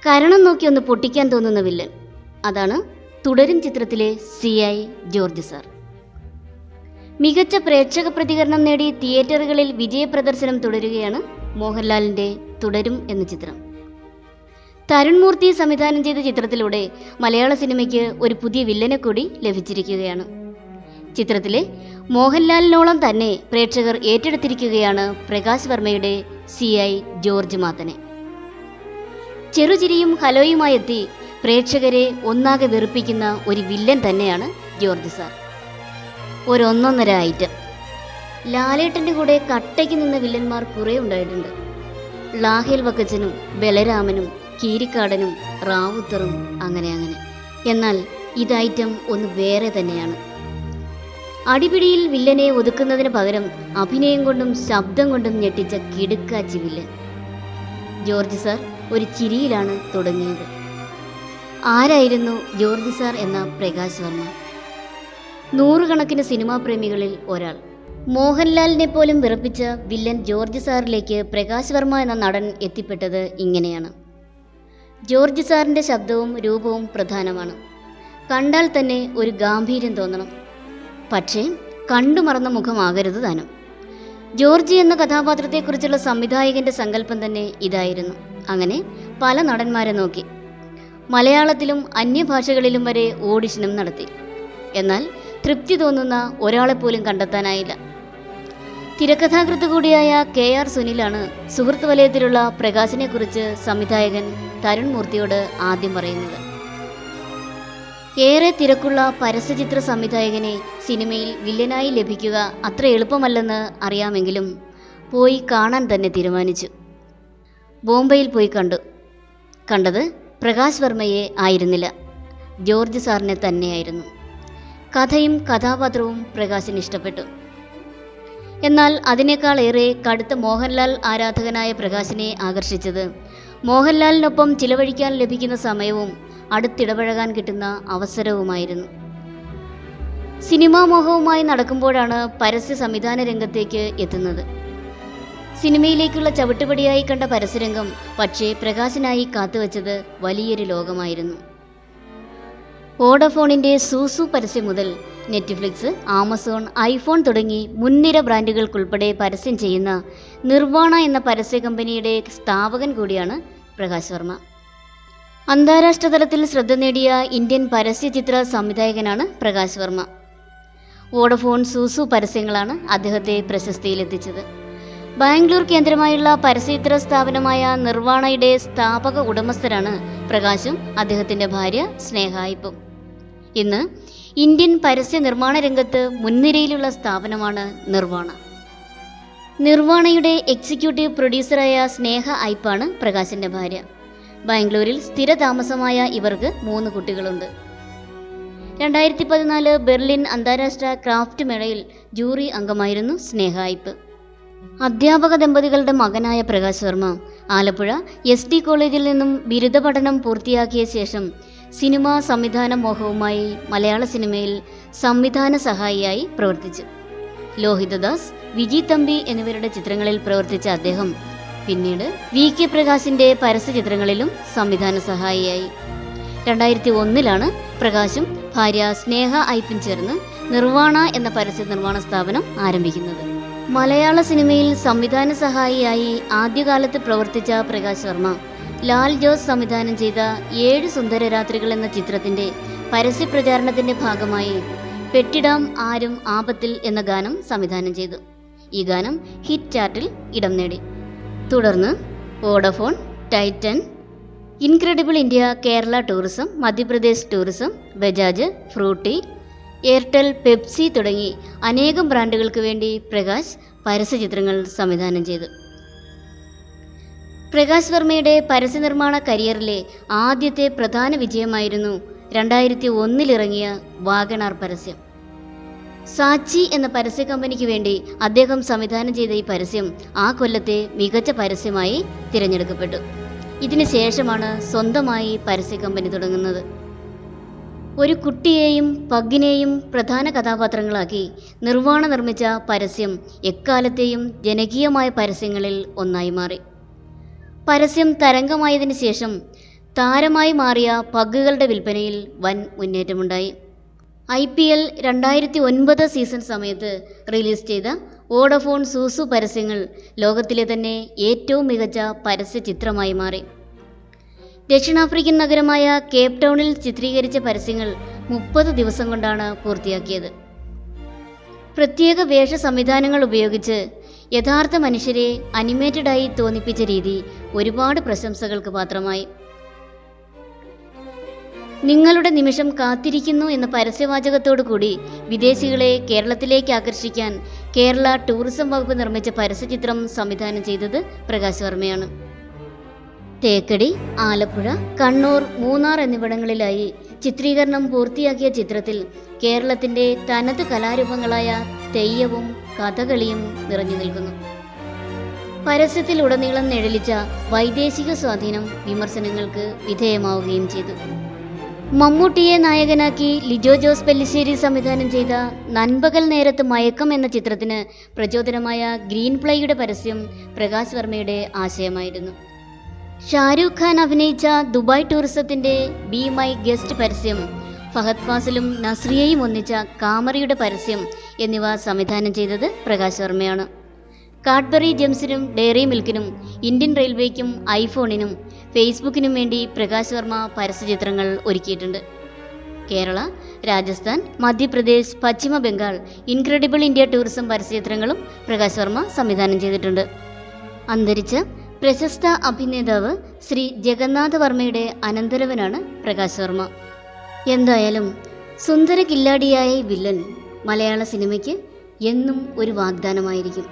കരണം നോക്കി ഒന്ന് പൊട്ടിക്കാൻ തോന്നുന്ന വില്ലൻ. അതാണ് തുടരും ചിത്രത്തിലെ CI ജോർജ് സാർ. മികച്ച പ്രേക്ഷക പ്രതികരണം നേടി തിയേറ്ററുകളിൽ വിജയപ്രദർശനം തുടരുകയാണ് മോഹൻലാലിൻ്റെ തുടരും എന്ന ചിത്രം. തരുൺ മൂർത്തി സംവിധാനം ചെയ്ത ചിത്രത്തിലൂടെ മലയാള സിനിമയ്ക്ക് ഒരു പുതിയ വില്ലനെ കൂടി ലഭിച്ചിരിക്കുകയാണ്. ചിത്രത്തിലെ മോഹൻലാലിനോളം തന്നെ പ്രേക്ഷകർ ഏറ്റെടുത്തിരിക്കുകയാണ് പ്രകാശ് വർമ്മയുടെ CI ജോർജ് മാത്തനെ. ചെറുചിരിയും ഹലോയുമായി എത്തി പ്രേക്ഷകരെ ഒന്നാകെ വെറുപ്പിക്കുന്ന ഒരു വില്ലൻ തന്നെയാണ് ജോർജ് സാർ. ഒന്നൊന്നര ഐറ്റം. ലാലേട്ടൻ്റെ കൂടെ കട്ടയ്ക്ക് നിന്ന വില്ലന്മാർ കുറേ ഉണ്ടായിട്ടുണ്ട്. ലാഹേൽ വക്കച്ചനും ബലരാമനും കീരിക്കാടനും റാവുത്തറും അങ്ങനെ. എന്നാൽ ഇത് ഐറ്റം ഒന്ന് വേറെ തന്നെയാണ്. അടിപിടിയിൽ വില്ലനെ ഒതുക്കുന്നതിന് പകരം അഭിനയം കൊണ്ടും ശബ്ദം കൊണ്ടും ഞെട്ടിച്ച കിടുക്കാച്ചി വില്ലൻ. ജോർജ് സാർ ഒരു ചിരിയിലാണ് തുടങ്ങിയത്. ആരായിരുന്നു ജോർജ് സാർ എന്ന പ്രകാശ് വർമ്മ? നൂറുകണക്കിന് സിനിമാ പ്രേമികളിൽ ഒരാൾ. മോഹൻലാലിനെ പോലും വിറപ്പിച്ച വില്ലൻ ജോർജ് സാറിലേക്ക് പ്രകാശ് വർമ്മ എന്ന നടൻ എത്തിപ്പെട്ടത് ഇങ്ങനെയാണ്. ജോർജ് സാറിൻ്റെ ശബ്ദവും രൂപവും പ്രധാനമാണ്. കണ്ടാൽ തന്നെ ഒരു ഗാംഭീര്യം തോന്നണം. പക്ഷേ കണ്ടുമറന്ന മുഖമാകരുത് താനും. ജോർജ് എന്ന കഥാപാത്രത്തെക്കുറിച്ചുള്ള സംവിധായകൻ്റെ സങ്കല്പം തന്നെ ഇതായിരുന്നു. അങ്ങനെ പല നടന്മാരെ നോക്കി. മലയാളത്തിലും അന്യഭാഷകളിലും വരെ ഓഡിഷനും നടത്തി. എന്നാൽ തൃപ്തി തോന്നുന്ന ഒരാളെപ്പോലും കണ്ടെത്താനായില്ല. തിരക്കഥാകൃത്ത് കൂടിയായ KR സുനിലാണ് സുഹൃത്ത് വലയത്തിലുള്ള പ്രകാശിനെക്കുറിച്ച് സംവിധായകൻ തരുൺ മൂർത്തിയോട് ആദ്യം പറയുന്നത്. ഏറെ തിരക്കുള്ള പരസ്യചിത്ര സംവിധായകനെ സിനിമയിൽ വില്ലനായി ലഭിക്കുക അത്ര എളുപ്പമല്ലെന്ന് അറിയാമെങ്കിലും പോയി കാണാൻ തന്നെ തീരുമാനിച്ചു. ബോംബെയിൽ പോയി കണ്ടത് പ്രകാശ് വർമ്മയെ ആയിരുന്നില്ല, ജോർജ് സാറിനെ തന്നെയായിരുന്നു. കഥയും കഥാപാത്രവും പ്രകാശിന് ഇഷ്ടപ്പെട്ടു. എന്നാൽ അതിനേക്കാൾ ഏറെ കടുത്ത മോഹൻലാൽ ആരാധകനായ പ്രകാശിനെ ആകർഷിച്ചത് മോഹൻലാലിനൊപ്പം ചിലവഴിക്കാൻ ലഭിക്കുന്ന സമയവും അടുത്തിടപഴകാൻ കിട്ടുന്ന അവസരവുമായിരുന്നു. സിനിമാ മോഹവുമായി നടക്കുമ്പോഴാണ് പരസ്യ സംവിധാന രംഗത്തേക്ക് എത്തുന്നത്. സിനിമയിലേക്കുള്ള ചവിട്ടുപടിയായി കണ്ട പരസ്യരംഗം പക്ഷേ പ്രകാശിനായി കാത്തുവച്ചത് വലിയൊരു ലോകമായിരുന്നു. വോഡഫോണിൻ്റെ സൂസു പരസ്യം മുതൽ നെറ്റ്ഫ്ലിക്സ്, ആമസോൺ, ഐഫോൺ തുടങ്ങി മുൻനിര ബ്രാൻഡുകൾക്കുൾപ്പെടെ പരസ്യം ചെയ്യുന്ന നിർവാണ എന്ന പരസ്യ കമ്പനിയുടെ സ്ഥാപകൻ കൂടിയാണ് പ്രകാശ് വർമ്മ. അന്താരാഷ്ട്ര തലത്തിൽ ശ്രദ്ധ നേടിയ ഇന്ത്യൻ പരസ്യചിത്ര സംവിധായകനാണ് പ്രകാശ് വർമ്മ. വോഡഫോൺ, സൂസു പരസ്യങ്ങളാണ് അദ്ദേഹത്തെ പ്രശസ്തിയിലെത്തിച്ചത്. ബാംഗ്ലൂർ കേന്ദ്രമായുള്ള പരസ്യചിത്ര സ്ഥാപനമായ നിർവാണയുടെ സ്ഥാപക ഉടമസ്ഥരാണ് പ്രകാശും അദ്ദേഹത്തിൻ്റെ ഭാര്യ സ്നേഹായിപ്പും. ഇന്ന് ഇന്ത്യൻ പരസ്യ നിർമ്മാണ രംഗത്ത് മുൻനിരയിലുള്ള സ്ഥാപനമാണ് നിർവാണ. നിർവാണയുടെ എക്സിക്യൂട്ടീവ് പ്രൊഡ്യൂസറായ സ്നേഹ ഐപ്പാണ് പ്രകാശിൻ്റെ ഭാര്യ. ബാംഗ്ലൂരിൽ സ്ഥിരതാമസമായ ഇവർക്ക് 3 കുട്ടികളുണ്ട്. 2014 ബെർലിൻ അന്താരാഷ്ട്ര ക്രാഫ്റ്റ് മേളയിൽ ജൂറി അംഗമായിരുന്നു സ്നേഹ ഐപ്പ്. അധ്യാപക ദമ്പതികളുടെ മകനായ പ്രകാശ് വർമ്മ ആലപ്പുഴ SD കോളേജിൽ നിന്നും ബിരുദ പഠനം പൂർത്തിയാക്കിയ ശേഷം സിനിമാ സംവിധാന മോഹവുമായി മലയാള സിനിമയിൽ സംവിധാന സഹായിയായി പ്രവർത്തിച്ചു. ലോഹിതദാസ്, വിജി തമ്പി എന്നിവരുടെ ചിത്രങ്ങളിൽ പ്രവർത്തിച്ച അദ്ദേഹം പിന്നീട് VK പ്രകാശിൻ്റെ പരസ്യചിത്രങ്ങളിലും സംവിധാന സഹായിയായി. 2001 പ്രകാശും ഭാര്യ സ്നേഹ ഐപ്പും ചേർന്ന് നിർവാണ എന്ന പരസ്യ നിർമ്മാണ സ്ഥാപനം ആരംഭിക്കുന്നത്. മലയാള സിനിമയിൽ സംവിധാന സഹായിയായി ആദ്യകാലത്ത് പ്രവർത്തിച്ച പ്രകാശ് വർമ്മ ലാൽ ജോസ് സംവിധാനം ചെയ്ത 7 സുന്ദര രാത്രികൾ എന്ന ചിത്രത്തിൻ്റെ പരസ്യപ്രചാരണത്തിൻ്റെ ഭാഗമായി പെട്ടിടാം ആരും ആപത്തിൽ എന്ന ഗാനം സംവിധാനം ചെയ്തു. ഈ ഗാനം ഹിറ്റ് ചാർട്ടിൽ ഇടം നേടി. തുടർന്ന് Vodafone, Titan, incredible India, Kerala tourism, Madhya Pradesh tourism, Bajaj, Frooti, Airtel, Pepsi തുടങ്ങി അനേകം ബ്രാൻഡുകൾക്ക് വേണ്ടി പ്രകാശ് പരസ്യചിത്രങ്ങൾ സംവിധാനം ചെയ്തു. പ്രകാശ് വർമ്മയുടെ പരസ്യനിർമ്മാണ കരിയറിലെ ആദ്യത്തെ പ്രധാന വിജയമായിരുന്നു 2001 ഇറങ്ങിയ വാഗണാർ പരസ്യം. സാച്ചി എന്ന പരസ്യ കമ്പനിക്ക് വേണ്ടി അദ്ദേഹം സംവിധാനം ചെയ്ത ഈ പരസ്യം ആ കൊല്ലത്തെ മികച്ച പരസ്യമായി തിരഞ്ഞെടുക്കപ്പെട്ടു. ഇതിന് ശേഷമാണ് സ്വന്തമായി പരസ്യ കമ്പനി തുടങ്ങുന്നത്. ഒരു കുട്ടിയെയും പഗ്ഗിനെയും പ്രധാന കഥാപാത്രങ്ങളാക്കി നിർവാണ നിർമ്മിച്ച പരസ്യം എക്കാലത്തെയും ജനകീയമായ പരസ്യങ്ങളിൽ ഒന്നായി മാറി. പരസ്യം തരംഗമായതിനു ശേഷം താരമായി മാറിയ പഗ്ഗുകളുടെ വിൽപ്പനയിൽ വൻ മുന്നേറ്റമുണ്ടായി. IPL 2009 സീസൺ സമയത്ത് റിലീസ് ചെയ്ത വോഡഫോൺ സൂസു പരസ്യങ്ങൾ ലോകത്തിലെ തന്നെ ഏറ്റവും മികച്ച പരസ്യ ചിത്രമായി മാറി. ദക്ഷിണാഫ്രിക്കൻ നഗരമായ കേപ്പ് ടൗണിൽ ചിത്രീകരിച്ച പരസ്യങ്ങൾ 30 ദിവസം കൊണ്ടാണ് പൂർത്തിയാക്കിയത്. പ്രത്യേക വേഷ സംവിധാനങ്ങൾ ഉപയോഗിച്ച് യഥാർത്ഥ മനുഷ്യരെ അനിമേറ്റഡായി തോന്നിപ്പിച്ച രീതി ഒരുപാട് പ്രശംസകൾക്ക് പാത്രമായി. നിങ്ങളുടെ നിമിഷം കാത്തിരിക്കുന്നു എന്ന പരസ്യവാചകത്തോടു കൂടി വിദേശികളെ കേരളത്തിലേക്ക് ആകർഷിക്കാൻ കേരള ടൂറിസം വകുപ്പ് നിർമ്മിച്ച പരസ്യചിത്രം സംവിധാനം ചെയ്തത് പ്രകാശ് വർമ്മയാണ്. തേക്കടി, ആലപ്പുഴ, കണ്ണൂർ, മൂന്നാർ എന്നിവിടങ്ങളിലായി ചിത്രീകരണം പൂർത്തിയാക്കിയ ചിത്രത്തിൽ കേരളത്തിൻ്റെ തനത് കലാരൂപങ്ങളായ തെയ്യവും കഥകളിയും നിറഞ്ഞു നിൽക്കുന്നു. പരസ്യത്തിലുടനീളം നിഴലിച്ച വൈദേശിക സ്വാധീനം വിമർശനങ്ങൾക്ക് വിധേയമാവുകയും ചെയ്തു. മമ്മൂട്ടിയെ നായകനാക്കി ലിജോ ജോസ് പെല്ലിശ്ശേരി സംവിധാനം ചെയ്ത നൻപകൽ നേരത്ത് മയക്കം എന്ന ചിത്രത്തിന് പ്രചോദനമായ ഗ്രീൻ പ്ലൈയുടെ പരസ്യം പ്രകാശ് വർമ്മയുടെ ആശയമായിരുന്നു. ഷാരൂഖ് ഖാൻ അഭിനയിച്ച ദുബായ് ടൂറിസത്തിൻ്റെ ബി മൈ ഗസ്റ്റ് പരസ്യം, ഫഹദ് ഫാസിലും നസ്രിയയും ഒന്നിച്ച കാമറിയുടെ പരസ്യം എന്നിവ സംവിധാനം ചെയ്തത് പ്രകാശ് വർമ്മയാണ്. കാഡ്ബറി ജെംസിനും ഡെയറി മിൽക്കിനും, ഇന്ത്യൻ റെയിൽവേക്കും ഐഫോണിനും ഫേസ്ബുക്കിനും വേണ്ടി പ്രകാശ് വർമ്മ പരസ്യചിത്രങ്ങൾ ഒരുക്കിയിട്ടുണ്ട്. Kerala, Rajasthan, Madhya Pradesh, Paschima Bengal incredible India tourism പരസ്യചിത്രങ്ങളും പ്രകാശ് വർമ്മ സംവിധാനം ചെയ്തിട്ടുണ്ട്. അന്തരിച്ച പ്രശസ്ത അഭിനേതാവ് ശ്രീ ജഗന്നാഥ വർമ്മയുടെ അനന്തരവനാണ് പ്രകാശ് വർമ്മ. എന്തായാലും സുന്ദര കില്ലാടിയായ വില്ലൻ മലയാള സിനിമയ്ക്ക് എന്നും ഒരു വാഗ്ദാനമായിരിക്കും.